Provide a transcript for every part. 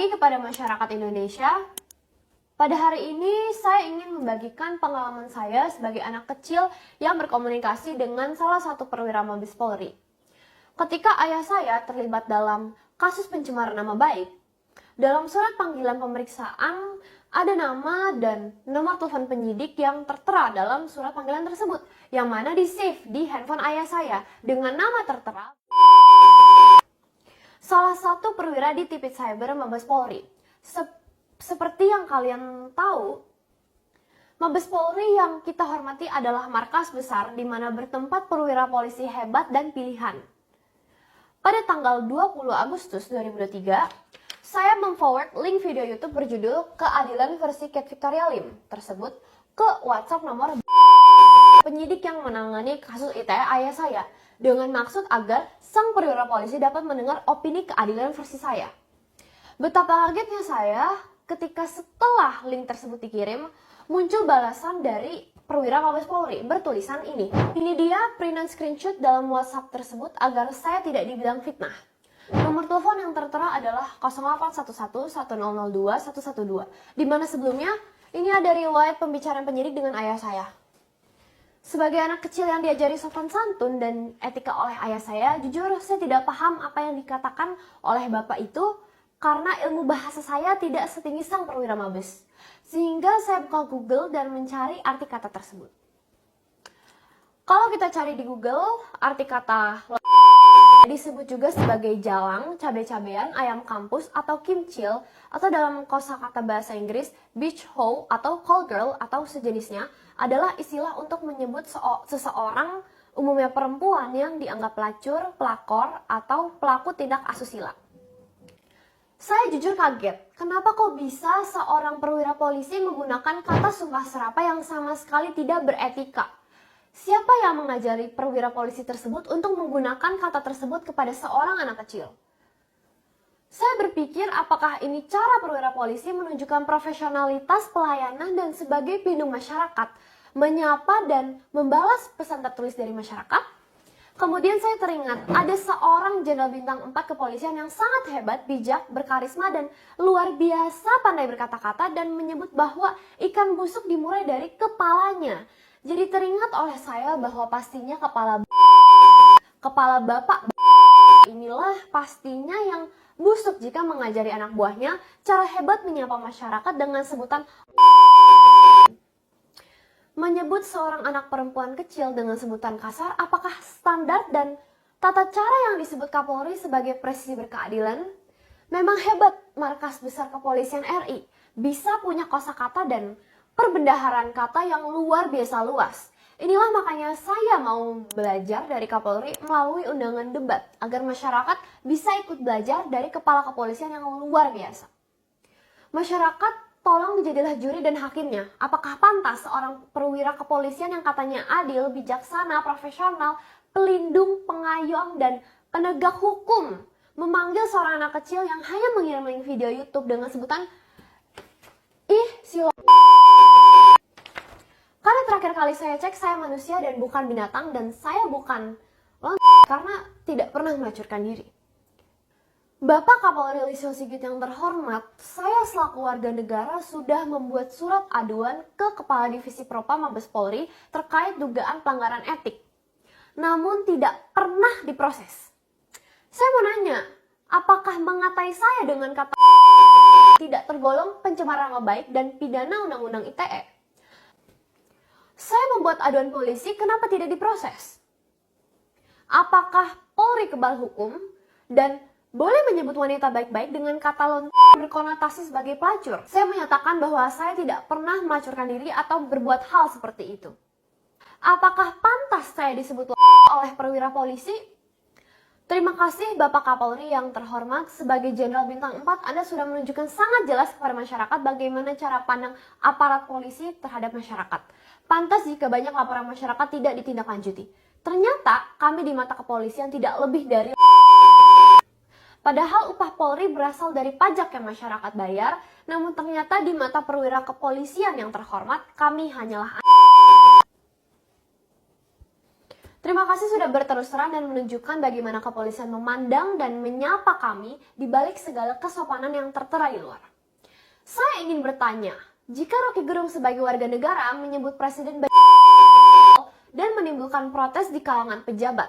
pagi kepada masyarakat Indonesia. Pada hari ini saya ingin membagikan pengalaman saya sebagai anak kecil yang berkomunikasi dengan salah satu perwira Mabes Polri. Ketika ayah saya terlibat dalam kasus pencemaran nama baik, dalam surat panggilan pemeriksaan ada nama dan nomor telepon penyidik yang tertera dalam surat panggilan tersebut, yang mana di-save di handphone ayah saya dengan nama tertera salah satu perwira di Tipit Cyber Mabes Polri. Seperti yang kalian tahu, Mabes Polri yang kita hormati adalah markas besar di mana bertempat perwira polisi hebat dan pilihan. Pada tanggal 20 Agustus 2023, saya memforward link video YouTube berjudul Keadilan versi Cat Victoria Lim tersebut ke WhatsApp nomor penyidik yang menangani kasus ITE ayah saya dengan maksud agar sang perwira polisi dapat mendengar opini keadilan versi saya. Betapa kagetnya saya ketika setelah link tersebut dikirim, muncul balasan dari perwira Mabes Polri bertulisan ini. Ini dia printan screenshot dalam WhatsApp tersebut agar saya tidak dibilang fitnah. Nomor telepon yang tertera adalah 081110021112, di mana sebelumnya ini ada riwayat pembicaraan penyidik dengan ayah saya. Sebagai anak kecil yang diajari sopan santun dan etika oleh ayah saya, jujur saya tidak paham apa yang dikatakan oleh bapak itu karena ilmu bahasa saya tidak setinggi sang perwira Mabes. Sehingga saya buka Google dan mencari arti kata tersebut. Kalau kita cari di Google, arti kata disebut juga sebagai jalang, cabe-cabean, ayam kampus, atau kimchil, atau dalam kosakata bahasa Inggris, beach hoe atau call girl atau sejenisnya adalah istilah untuk menyebut seseorang, umumnya perempuan yang dianggap pelacur, pelakor, atau pelaku tindak asusila. Saya jujur kaget, kenapa kok bisa seorang perwira polisi menggunakan kata sumpah serapah yang sama sekali tidak beretika? Siapa yang mengajari perwira polisi tersebut untuk menggunakan kata tersebut kepada seorang anak kecil? Saya berpikir apakah ini cara perwira polisi menunjukkan profesionalitas pelayanan dan sebagai pelindung masyarakat, menyapa dan membalas pesan tertulis dari masyarakat? Kemudian saya teringat ada seorang jenderal bintang 4 kepolisian yang sangat hebat, bijak, berkarisma, dan luar biasa pandai berkata-kata dan menyebut bahwa ikan busuk dimulai dari kepalanya. Jadi teringat oleh saya bahwa pastinya kepala bapak inilah pastinya yang busuk jika mengajari anak buahnya cara hebat menyapa masyarakat dengan sebutan menyebut seorang anak perempuan kecil dengan sebutan kasar. Apakah standar dan tata cara yang disebut Kapolri sebagai presisi berkeadilan? Memang hebat markas besar kepolisian RI, bisa punya kosakata dan perbendaharaan kata yang luar biasa luas. Inilah makanya saya mau belajar dari Kapolri melalui undangan debat agar masyarakat bisa ikut belajar dari kepala kepolisian yang luar biasa. Masyarakat, tolong jadilah juri dan hakimnya. Apakah pantas seorang perwira kepolisian yang katanya adil, bijaksana, profesional, pelindung, pengayom, dan penegak hukum memanggil seorang anak kecil yang hanya mengirim link video YouTube dengan sebutan silo. Karena terakhir kali saya cek, saya manusia dan bukan binatang, dan saya bukan karena tidak pernah melacurkan diri. Bapak Kapolri Listio Sigit yang terhormat, saya selaku warga negara sudah membuat surat aduan ke Kepala Divisi Propam Mabes Polri terkait dugaan pelanggaran etik, namun tidak pernah diproses. Saya mau nanya, apakah mengatai saya dengan kata tidak tergolong pencemaran nama baik dan pidana Undang-Undang ITE? Saya membuat aduan polisi, kenapa tidak diproses? Apakah Polri kebal hukum dan boleh menyebut wanita baik-baik dengan kata berkonotasi sebagai pelacur? Saya menyatakan bahwa saya tidak pernah melacurkan diri atau berbuat hal seperti itu. Apakah pantas saya disebut oleh perwira polisi? Terima kasih Bapak Kapolri yang terhormat. Sebagai Jenderal Bintang 4, Anda sudah menunjukkan sangat jelas kepada masyarakat bagaimana cara pandang aparat polisi terhadap masyarakat. Pantas jika banyak laporan masyarakat tidak ditindaklanjuti. Ternyata kami di mata kepolisian tidak lebih dari padahal upah Polri berasal dari pajak yang masyarakat bayar, namun ternyata di mata perwira kepolisian yang terhormat, kami hanyalah Terima kasih sudah berterus terang dan menunjukkan bagaimana kepolisian memandang dan menyapa kami di balik segala kesopanan yang tertera di luar. Saya ingin bertanya, jika Rocky Gerung sebagai warga negara menyebut Presiden dan menimbulkan protes di kalangan pejabat,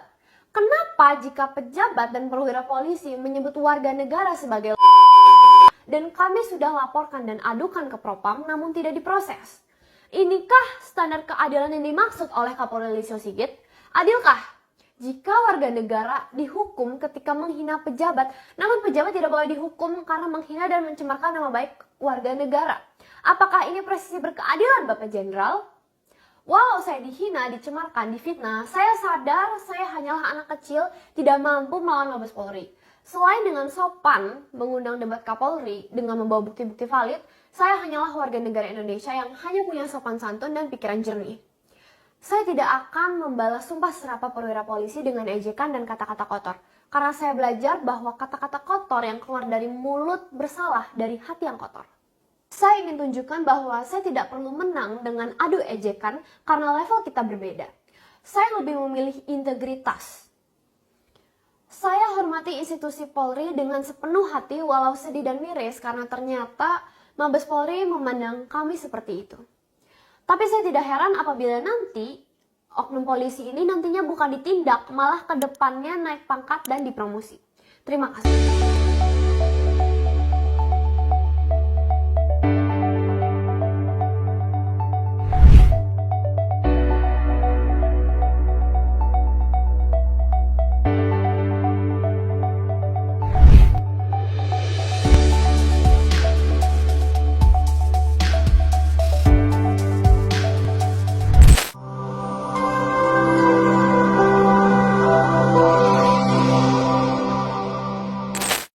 kenapa jika pejabat dan perwira polisi menyebut warga negara sebagai dan kami sudah laporkan dan adukan ke Propam namun tidak diproses? Inikah standar keadilan yang dimaksud oleh Kapolri Listio Sigit? Adilkah jika warga negara dihukum ketika menghina pejabat, namun pejabat tidak boleh dihukum karena menghina dan mencemarkan nama baik warga negara? Apakah ini presisi berkeadilan, Bapak Jenderal? Walau saya dihina, dicemarkan, difitnah, saya sadar saya hanyalah anak kecil tidak mampu melawan Mabes Polri. Selain dengan sopan mengundang debat Kapolri dengan membawa bukti-bukti valid, saya hanyalah warga negara Indonesia yang hanya punya sopan santun dan pikiran jernih. Saya tidak akan membalas sumpah serapah perwira polisi dengan ejekan dan kata-kata kotor. Karena saya belajar bahwa kata-kata kotor yang keluar dari mulut bersalah dari hati yang kotor. Saya ingin tunjukkan bahwa saya tidak perlu menang dengan adu ejekan karena level kita berbeda. Saya lebih memilih integritas. Saya hormati institusi Polri dengan sepenuh hati walau sedih dan miris karena ternyata Mabes Polri memandang kami seperti itu. Tapi saya tidak heran apabila nanti oknum polisi ini nantinya bukan ditindak, malah ke depannya naik pangkat dan dipromosi. Terima kasih.